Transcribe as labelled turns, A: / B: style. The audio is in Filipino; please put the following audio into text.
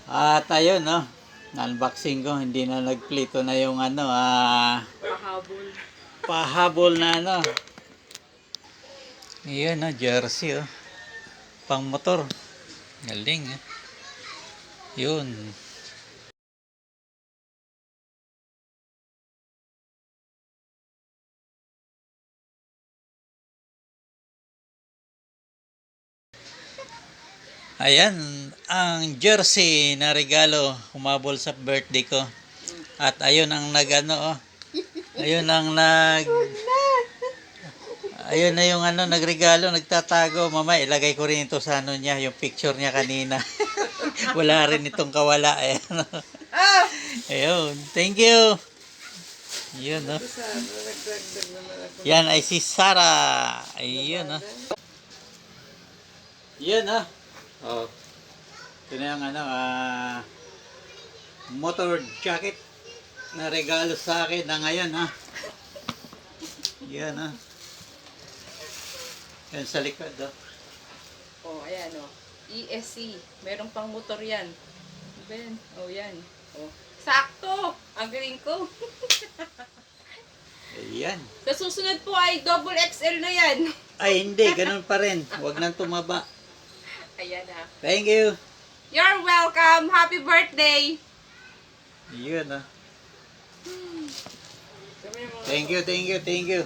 A: At ayun, no. Unboxing ko, hindi na nagplito na yung
B: Pahabol.
A: pahabol na ano. Iyan, no, jersey, oh. Pang motor. Galing, eh. Yun. Ayan, ang jersey na regalo humabol sa birthday ko. At ayun ang oh. Ayun ang ayun na yung nagregalo, nagtatago. Mama, ilagay ko rin ito sa niya, yung picture niya kanina. Wala rin itong kawala. Ayan. Ayun, thank you. Yun, no. Yan ay si Sarah. Ayun, no. Yun, no. Oh. Ito na yung motor jacket na regalo sa akin na ngayon, ha. Yan, ha. Yan sa likod, oh.
B: Oh, ayan oh. ESC. Merong pang motor yan. Ben, oh yan. Oh. Sakto! Ang galing ko.
A: Ayan.
B: Sa susunod po ay double XL na yan.
A: Ay, hindi. Ganun pa rin. Huwag nang tumaba.
B: Ayan ah.
A: Thank you.
B: You're welcome. Happy birthday.
A: Yun, ha. Thank you, thank you, thank you.